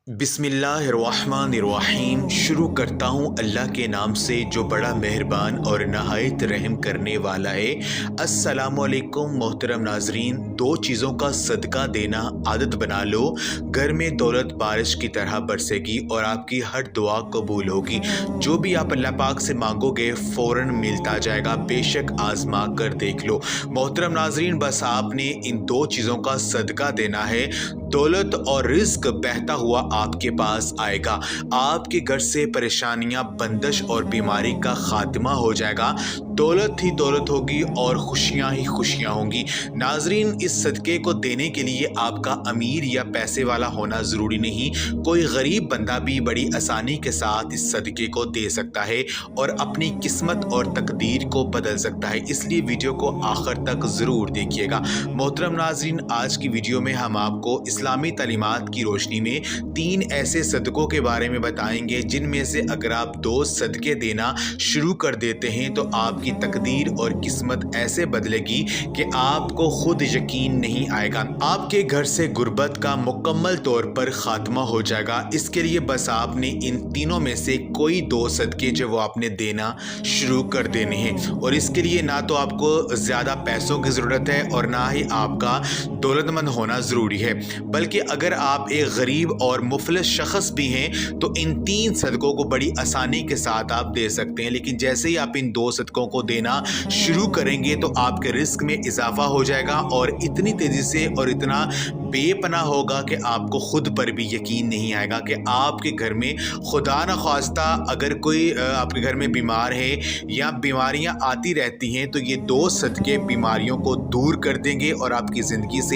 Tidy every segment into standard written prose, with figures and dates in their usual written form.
बिस्मिल्लाहिर्रहमानिर्रहीम। शुरू करता हूँ अल्लाह के नाम से जो बड़ा मेहरबान और नहायत रहम करने वाला है। अस्सलामुअलैकुम मोहतरम नाजरीन, दो चीज़ों का सदका देना आदत बना लो। घर में दौलत बारिश की तरह बरसेगी और आपकी हर दुआ कबूल होगी। जो भी आप अल्लाह पाक से मांगोगे फ़ौरन मिलता जाएगा। बेशक आजमा कर देख लो। मोहतरम नाजरीन, बस आपने इन दो चीज़ों का सदका देना है। दौलत और रिस्क बहता हुआ आपके पास आएगा। आपके घर से परेशानियां, बंदिश और बीमारी का खात्मा हो जाएगा। दौलत ही दौलत होगी और खुशियां ही खुशियां होंगी। नाजरीन, इस सदक़े को देने के लिए आपका अमीर या पैसे वाला होना ज़रूरी नहीं। कोई गरीब बंदा भी बड़ी आसानी के साथ इस सदक़े को दे सकता है और अपनी किस्मत और तकदीर को बदल सकता है। इसलिए वीडियो को आखिर तक ज़रूर देखिएगा। मोहतरम नाजरीन, आज की वीडियो में हम आपको इस्लामी तालीमात की रोशनी में 3 ऐसे सदक़ों के बारे में बताएंगे जिनमें से अगर आप 2 सदक़े देना शुरू कर देते हैं तो आपकी तकदीर और किस्मत ऐसे बदलेगी कि आपको खुद यकीन नहीं आएगा। आपके घर से गुर्बत का मुकम्मल तौर पर खात्मा हो जाएगा। इसके लिए बस आपने इन तीनों में से कोई 2 सदक़े जो वो आपने देना शुरू कर देने हैं। और इसके लिए ना तो आपको ज़्यादा पैसों की ज़रूरत है और ना ही आपका दौलतमंद होना ज़रूरी है, बल्कि अगर आप एक गरीब और मुफलिस शख्स भी हैं तो इन 3 सदक़ों को बड़ी आसानी के साथ आप दे सकते हैं। लेकिन जैसे ही आप इन 2 सदक़ों को देना शुरू करेंगे तो आपके रिस्क में इजाफा हो जाएगा और इतनी तेज़ी से और इतना बेपनाह होगा कि आपको खुद पर भी यकीन नहीं आएगा कि आपके घर में खुदा न ख्वास्ता अगर कोई आपके घर में बीमार है या बीमारियां आती रहती हैं तो ये 2 सदक़े बीमारियों को दूर कर देंगे और आपकी ज़िंदगी से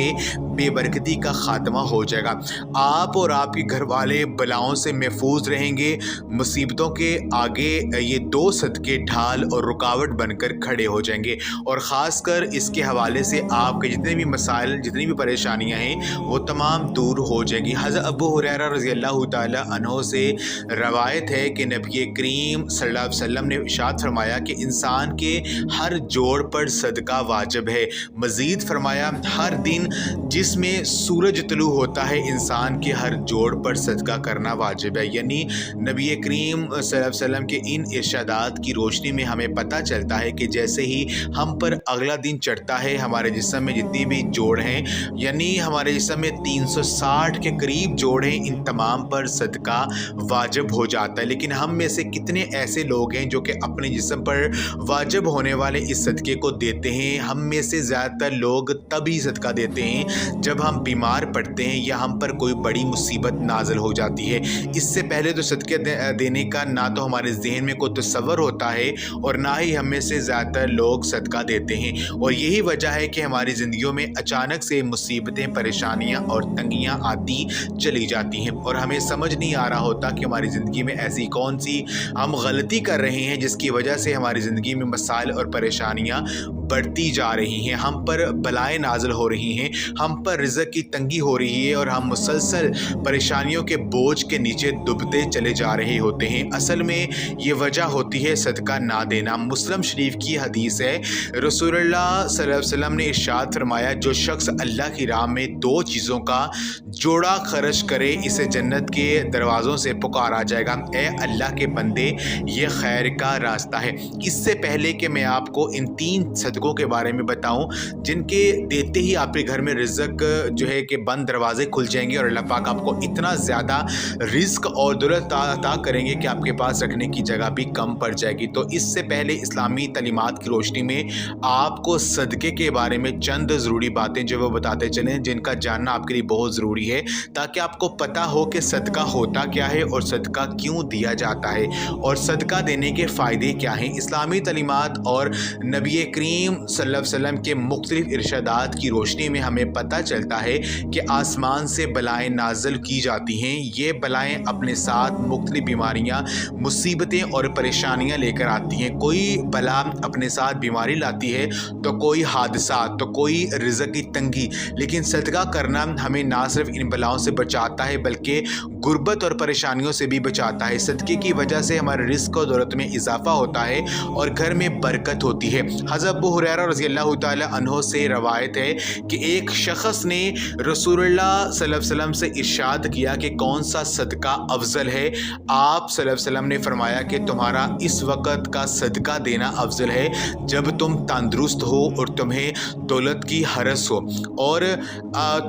बेबरकती का ख़ात्मा हो जाएगा। आप और आपके घर वाले बलाओं से महफूज रहेंगे। मुसीबतों के आगे ये 2 सदक़े ढाल और रुकावट बनकर खड़े हो जाएंगे और ख़ासकर इसके हवाले से आपके जितने भी मसाइल, जितनी भी परेशानियां हैं वो तमाम दूर हो जाएंगी। हज़रत अबू हुरैरा रज़ियल्लाहु ताला अन्हु से रवायत है कि नबी करीम सल्लल्लाहु अलैहि वसल्लम ने इरशाद फरमाया कि इंसान के हर जोड़ पर सदका वाजिब है। मज़ीद फरमाया, हर दिन जिसमें सूरज तुलू होता है इंसान के हर जोड़ पर सदका करना वाजिब है। यानी नबी करीम सल्लल्लाहु अलैहि वसल्लम के इन इरशादात की रोशनी में हमें पता चलता है कि जैसे ही हम पर अगला दिन चढ़ता है, हमारे जिस्म में जितनी भी जोड़ हैं, यानी हमारे जिस्म में 360 के करीब जोड़ हैं, इन तमाम पर सदका वाजिब हो जाता है। लेकिन हम में से कितने ऐसे लोग हैं जो कि अपने जिस्म पर वाजिब होने वाले इस सदक़े को देते हैं? हम में से ज़्यादातर लोग तभी सदका देते हैं जब हम बीमार पड़ते हैं या हम पर कोई बड़ी मुसीबत नाज़िल हो जाती है। इससे पहले तो सदक़े देने का ना तो हमारे ज़हन में कोई तसव्वुर होता है और ना ही हम में से ज़्यादातर लोग सदका देते हैं। और यही वजह है कि हमारी ज़िंदगियों में अचानक से मुसीबतें, परेशानियाँ और तंगियाँ आती चली जाती हैं और हमें समझ नहीं आ रहा होता कि हमारी ज़िंदगी में ऐसी कौन सी हम गलती कर रहे हैं जिसकी वजह से हमारी ज़िंदगी में मसाइल और परेशानियाँ बढ़ती जा रही हैं, हम पर बलाएँ नाज़िल हो रही हैं, हम पर रिज़्क़ की तंगी हो रही है और हम मुसलसल परेशानियों के बोझ के नीचे डूबते चले जा रहे होते हैं। असल में ये वजह होती है सदका ना देना। मुस्लिम शरीफ की हदीस है, रसूलुल्लाह सल्लल्लाहु अलैहि वसल्लम ने इरशाद फरमाया, जो शख्स अल्लाह की राह में 2 चीज़ों का जोड़ा खर्च करे इसे जन्नत के दरवाज़ों से पुकारा जाएगा। ए अल्लाह के बंदे, ये खैर का रास्ता है। इससे पहले कि मैं आपको इन 3 सदक़ों के बारे में बताऊं जिनके देते ही आपके घर में रिज़्क़ जो है कि बंद दरवाजे खुल जाएंगे और अल्लाह पाक आपको इतना ज़्यादा रिज़्क़ और दौलत अता करेंगे कि आपके पास रखने की जगह भी कम पड़ जाएगी। तो इससे पहले इस्लामी तालीमात की रोशनी में आपको सदक़े के बारे में चंद ज़रूरी बातें जो वो बताते चलें जिनका जानना आपके लिए बहुत ज़रूरी है, ताकि आपको पता हो कि सदका होता क्या है और सदका क्यों दिया जाता है और सदका देने के फ़ायदे क्या हैं। इस्लामी तालीमात और नबी करीम सल्लल्लाहु अलैहि वसल्लम के मुख्तलिफ इरशादात की रोशनी में हमें पता चलता है कि आसमान से बलाएँ नाज़िल की जाती हैं। ये बलाएँ अपने साथ मुख्तलिफ बीमारियाँ, मुसीबतें और परेशानियाँ लेकर आती हैं। कोई बला अपने साथ बीमारी लाती है तो कोई हादसा, तो कोई रिज़्क़ की तंगी। लेकिन सदका करना हमें ना सिर्फ इन बलाओं से बचाता है बल्कि गुर्बत और परेशानियों से भी बचाता है। सदक़े की वजह से हमारे रिज़्क़ और दौलत में इजाफा होता है और घर में बरकत होती है। हज़रत अबू हुरैरा रज़ी अल्लाह ताला अन्हो से रवायत है कि एक शख्स ने रसूलुल्लाह सल्लल्लाहु अलैहि वसल्लम से इरशाद किया कि कौन सा सदका अफजल है। आप सल्लल्लाहु अलैहि वसल्लम ने फरमाया कि तुम्हारा इस वक़्त का सदका देना अफजल है जब तुम तंदुरुस्त हो और तुम्हें दौलत की हरस हो और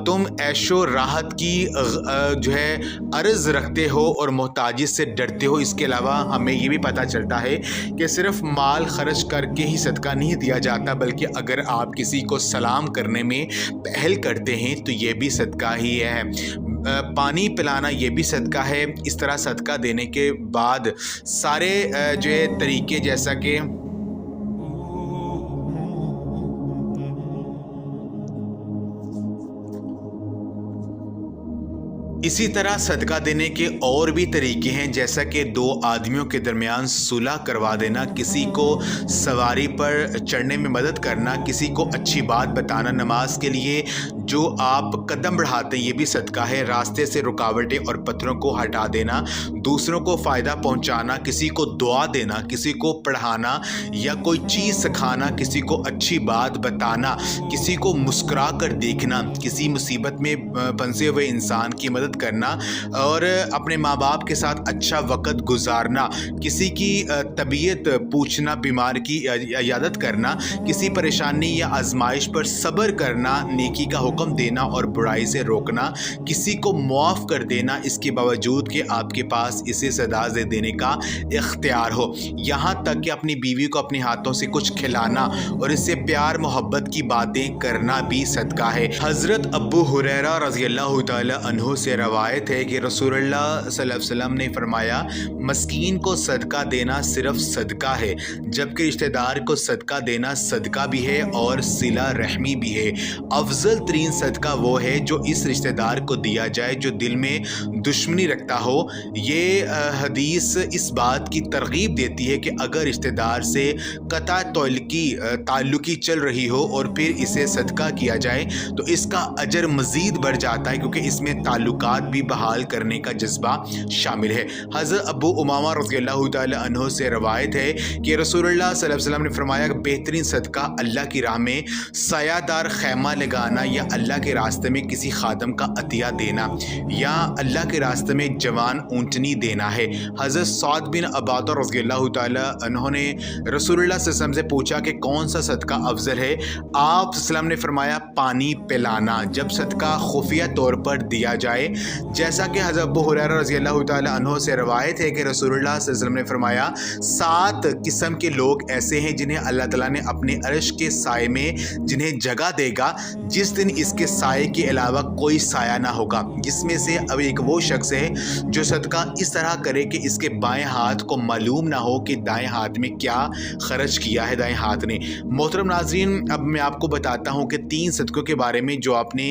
तुम ऐशो राहत की जो है अर्ज़ रखते हो और मोहताजी से डरते हो। इसके अलावा हमें ये भी पता चलता है कि सिर्फ माल खर्च करके ही सदका नहीं दिया जाता, बल्कि अगर आप किसी को सलाम करने में पहल करते हैं तो ये भी सदका ही है। पानी पिलाना ये भी सदका है। इस तरह सदका देने के बाद सारे जो है तरीके, जैसा कि इसी तरह सदका देने के और भी तरीके हैं, जैसा कि दो आदमियों के दरमियान सुलह करवा देना, किसी को सवारी पर चढ़ने में मदद करना, किसी को अच्छी बात बताना, नमाज के लिए जो आप कदम बढ़ाते हैं ये भी सदका है, रास्ते से रुकावटें और पत्थरों को हटा देना, दूसरों को फ़ायदा पहुंचाना, किसी को दुआ देना, किसी को पढ़ाना या कोई चीज़ सिखाना, किसी को अच्छी बात बताना, किसी को मुस्कुरा कर देखना, किसी मुसीबत में फंसे हुए इंसान की मदद करना और अपने माँ बाप के साथ अच्छा वक़्त गुजारना, किसी की तबीयत पूछना, बीमार की इयादत करना, किसी परेशानी या आजमाइश पर सब्र करना, नेकी का हुक्म देना और बुराई से रोकना, किसी को मुआफ़ कर देना इसके बावजूद कि आपके पास इसे सदा दे देने का इख्तियार हो, यहाँ तक कि अपनी बीवी को अपने हाथों से कुछ खिलाना और इससे प्यार मोहब्बत की बातें करना भी सदका है। हज़रत अबू हुरैरा रज़ी अल्लाह ताला अन्हु से रवायत है कि रसूलुल्लाह सल्लल्लाहु अलैहि वसल्लम ने फरमाया, मस्कीन को सदका देना सिर्फ सदका है, जबकि रिश्तेदार को सदका देना सदका भी है और सिला रहमी भी है। अफजल तरीन सदका वो है जो इस रिश्तेदार को दिया जाए जो दिल में दुश्मनी रखता हो। ये हदीस इस बात की तरगीब देती है कि अगर रिश्तेदार से कता ताल्लुकी चल रही हो और फिर इसे सदका किया जाए तो इसका अजर मज़ीद बढ़ जाता है, क्योंकि इसमें ताल्लुकात भी बहाल करने का जज्बा शामिल है। हज़रत अबू उमामा रज़ियल्लाहु ताला अन्हु से रवायत है कि रसूलुल्लाह सल्लल्लाहु अलैहि वसल्लम ने फरमाया कि बेहतरीन सदका अल्लाह की राह में सायादार खैमा लगाना या अल्लाह के रास्ते में किसी खादम का अतिया देना या अल्लाह के रास्ते में जवान ऊँटनी देना है। हज़रत सौद बिन अबादा रज़ियल्लाहु ताला अन्हु ने रसूलुल्लाह सल्लल्लाहु अलैहि वसल्लम से पूछा कि कौन सा सदका अफजल है। आप सल्लम ने फरमाया, पानी पिलाना, जब सदका खुफिया तौर पर दिया जाए। जैसा कि हज़रत अबू हुरैरा रज़ियल्लाहु ताला अन्हु से रवायत है कि रसूलुल्लाह सल्लल्लाहु अलैहि वसल्लम ने फरमाया, 7 किस्म के लोग ऐसे हैं जिन्हें अल्लाह ताला ने अपने अर्श के साए में जिन्हें जगह देगा जिस दिन इसके साए के अलावा कोई साया ना होगा, जिसमें से अब एक वो शख्स है जो सदका इस तरह करे कि इसके बाएं हाथ को मालूम ना हो कि दाएं हाथ में क्या खर्च किया है दाएं हाथ ने। मोहतरम नाज़रीन, अब मैं आपको बताता हूँ कि 3 सदक़ों के बारे में जो आपने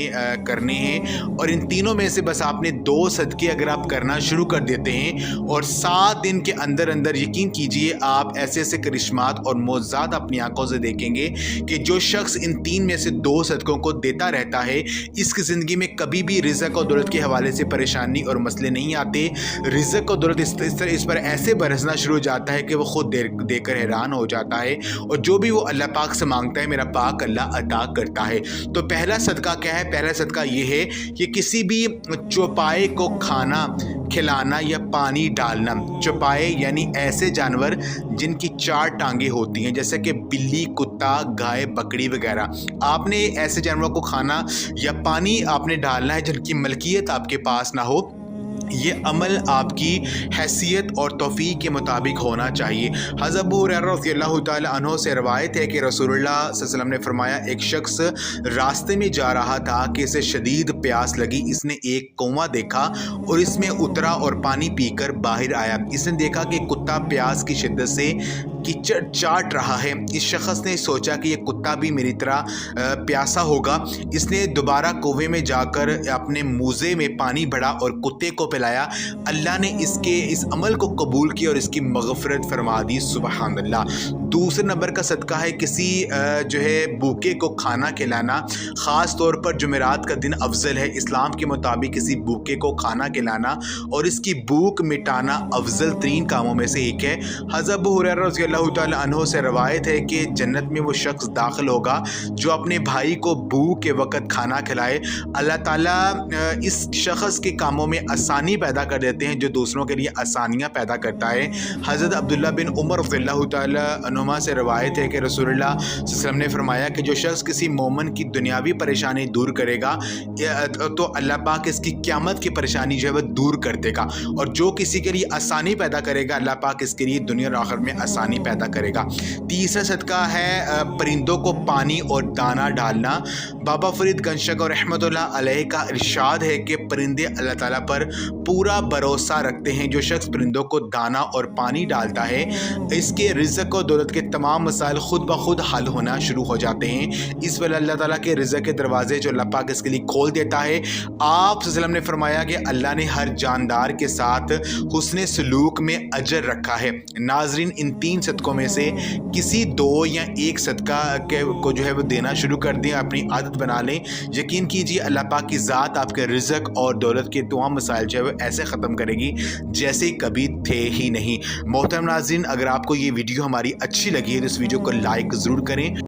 करने हैं, और इन तीनों में से बस आपने 2 सदक़े अगर आप करना शुरू कर देते हैं और 7 दिन के अंदर अंदर यकीन कीजिए आप ऐसे ऐसे करिश्मात और मौज़ात अपनी आंखों से देखेंगे कि जो शख्स इन 3 में से 2 सदक़ों को देता रहता है इसकी ज़िंदगी में कभी भी रिज़्क़ और दौलत के हवाले से परेशानी और मसले नहीं आते। रिज़्क़ और दौलत इस पर ऐसे बरसना शुरू हो जाता है कि वो खुद देकर हैरान हो जाता है, और जो भी वो अल्लाह पाक से मांगता है मेरा पाक अल्लाह अता करता है। तो पहला सदका क्या है? पहला सदका ये है कि किसी भी चौपाए को खाना खिलाना या पानी डालना। चौपाए यानी ऐसे जानवर जिनकी 4 टांगे होती हैं, जैसे कि बिल्ली, कुत्ता, गाय, बकरी वगैरह। आपने ऐसे जानवरों को खाना या पानी आपने डालना है जिनकी मलकियत आपके पास ना हो। ये अमल आपकी हैसियत और तौफीक के मुताबिक होना चाहिए। हज़रत अबू हुरैरा रज़ियल्लाहु ताला अन्हु से रवायत है कि रसूलुल्लाह सल्लल्लाहु अलैहि वसल्लम ने फरमाया, एक शख्स रास्ते में जा रहा था कि इसे शदीद प्यास लगी। इसने एक कुआं देखा और इसमें उतरा और पानी पीकर बाहर आया। इसने देखा कि कुत्ता प्यास की शिद्दत से कीचड़ चाट रहा है। इस शख्स ने सोचा कि ये कुत्ता भी मेरी तरह प्यासा होगा। इसने दोबारा कुएं में जाकर अपने मूज़े में पानी भरा और कुत्ते को पिलाया। अल्लाह ने इस अमल को कबूल किया और इसकी मग़फ़िरत फरमा दी। सुबहान अल्लाह। दूसरे नंबर का सदका है किसी जो है भूखे को खाना खिलाना। ख़ास तौर पर जुमेरात का दिन अफजल है। इस्लाम के मुताबिक किसी भूखे को खाना खिलाना और इसकी भूख मिटाना अफजल तरीन कामों में से एक है। हज़रत अबू हुरैरा रज़ियल्लाहु तआला अन्हु से रवायत है कि जन्नत में वो शख्स दाखिल होगा जो अपने भाई को भूख के वक़्त खाना खिलाए। अल्लाह ताला इस शख्स के कामों में आसानी पैदा कर देते हैं जो दूसरों के लिए आसानियाँ पैदा करता है। हज़रत अब्दुल्ला बिन उमर रज़ियल्लाहु तआला अन्हुमा से रवायत है कि रसूलुल्लाह सल्लल्लाहु अलैहि वसल्लम ने फरमाया कि जो शख्स किसी मोमिन की दुनियावी परेशानी दूर करेगा तो अल्लाह पाक इसकी क़यामत की परेशानी जो है वह दूर कर देगा, और जो किसी के लिए आसानी पैदा करेगा अल्लाह पाक इसके लिए दुनिया और आखिरत में आसानी पैदा करेगा। तीसरा सदका है परिंदों को पानी और दाना डालना। बाबा फरीद गंजशकर रहमतुल्लाह अलैह का इरशाद है कि परिंदे अल्लाह ताला पर पूरा भरोसा रखते हैं। जो शख्स परिंदों को दाना और पानी डालता है इसके रिज़्क़ और दौलत के तमाम मसाइल खुद ब खुद हल होना शुरू हो जाते हैं। इस वजह अल्लाह ताला के रिज़्क़ के दरवाजे जो अल्लाह पाक इसके लिए खोल देता है। आप सल्लल्लाहु अलैहि वसल्लम ने फरमाया कि अल्लाह ने हर जानदार के साथ हुस्न सलूक में अजर रखा है। नाज़रीन, इन 3 सदकों में से किसी 2 या 1 सदका को जो है वो देना शुरू कर दें, अपनी आदत बना लें। यकीन कीजिए अल्लाह पाक की ज़ात आपके रिज़्क़ और दौलत के तमाम मसाइल जो है वो ऐसे ख़त्म करेगी जैसे कभी थे ही नहीं। मोहतरम नाज़रीन, अगर आपको ये वीडियो हमारी अच्छी लगी है तो इस वीडियो को लाइक ज़रूर करें।